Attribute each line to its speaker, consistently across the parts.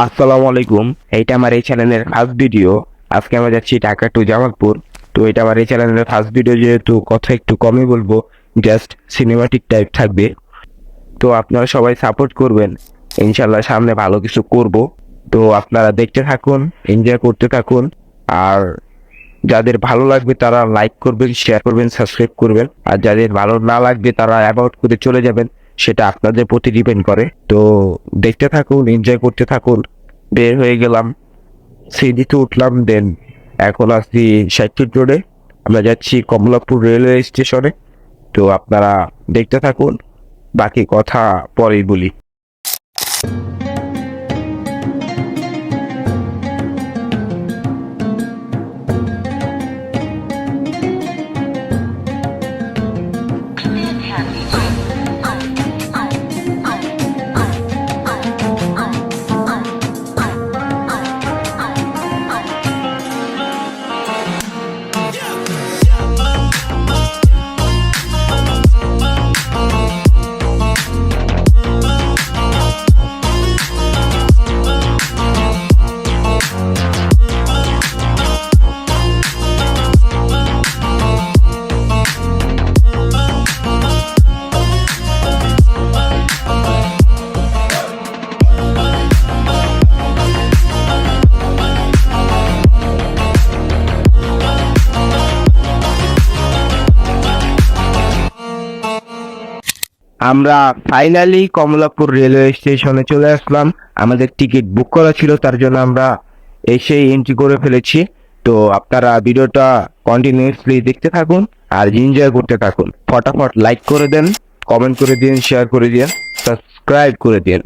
Speaker 1: আসসালামু আলাইকুম। এইটা আমার এই চ্যানেলের ফার্স্ট ভিডিও। আজকে আমরা যাচ্ছি ঢাকা টু জামালপুর। তো এটা আমার এই চ্যানেলের ফার্স্ট ভিডিও, যেহেতু কথা একটু কমই বলবো, জাস্ট সিনেমাটিক টাইপ থাকবে। তো আপনারা সবাই সাপোর্ট করবেন, ইনশাল্লাহ সামনে ভালো কিছু করব। তো আপনারা দেখতে থাকুন, এনজয় করতে থাকুন। আর যাদের ভালো লাগবে তারা লাইক করবেন, শেয়ার করবেন, সাবস্ক্রাইব করবেন। আর যাদের ভালো না লাগবে তারা অ্যাবাউট করে চলে যাবেন, সেটা আপনাদের প্রতি ডিপেন্ড করে। তো দেখতে থাকুন, এনজয় করতে থাকুন। বের হয়ে গেলাম, সিঁড়িতে উঠলাম, দেন এখন আসছি সার্কিট রোডে। আমরা যাচ্ছি কমলাপুর রেলওয়ে স্টেশনে। তো আপনারা দেখতে থাকুন, বাকি কথা পরেই বলি। আমরা ফাইনালি কমলাপুর রেলওয়ে স্টেশনে চলে আসলাম। আমাদের টিকিট বুক করা ছিল, তার জন্য আমরা এসেই এন্ট্রি করে ফেলেছি। তো আপনারা ভিডিওটা কন্টিনিউয়াসলি দেখতে থাকুন আর এনজয় করতে থাকুন। ফটাফট লাইক করে দেন, কমেন্ট করে দিন, শেয়ার করে দিন, সাবস্ক্রাইব করে দিন।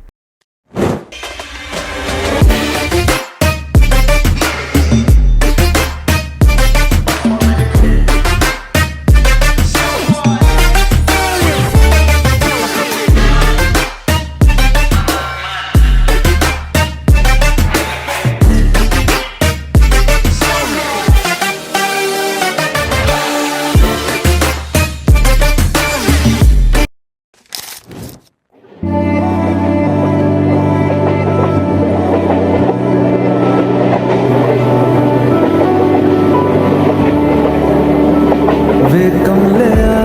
Speaker 2: वे कमलिया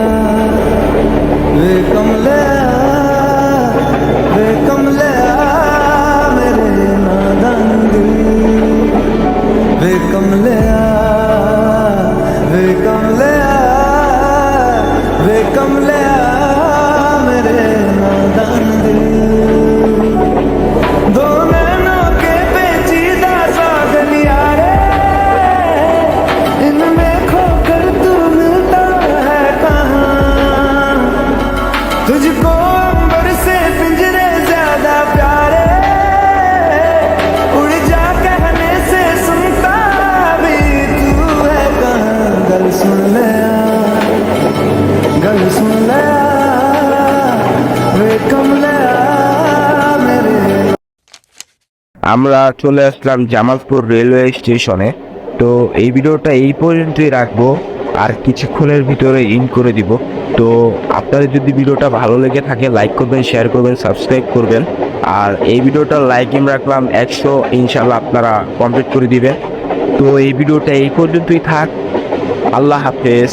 Speaker 2: वे कमलिया वे कमलिया मेरे नादान दिल वे कमलिया वे कमलिया वे कमलिया मेरे नादान दिल दो नैनों के पेचीदा सा गलिया रे इनमें खोकर तू मिलता है कहाँ तुझको अंबर से पिंजरे ज्यादा प्यारे उड़ जा कहने से सुनता भी तू है कहाँ गल सुन ले वे कमले मेरे।
Speaker 1: আমরা চলে আসলাম জামালপুর রেলওয়ে স্টেশনে। তো এই ভিডিওটা এই পর্যন্তই রাখবো, আর কিছুক্ষণের ভিতরে ইন করে দিব। তো আপনাদের যদি ভিডিওটা ভালো লেগে থাকে লাইক করবেন, শেয়ার করবেন, সাবস্ক্রাইব করবেন। আর এই ভিডিওটা লাইকিং রাখলাম 100, ইনশাল্লাহ আপনারা কমপ্লিট করে দিবেন। তো এই ভিডিওটা এই পর্যন্তই থাক। আল্লাহ হাফেজ।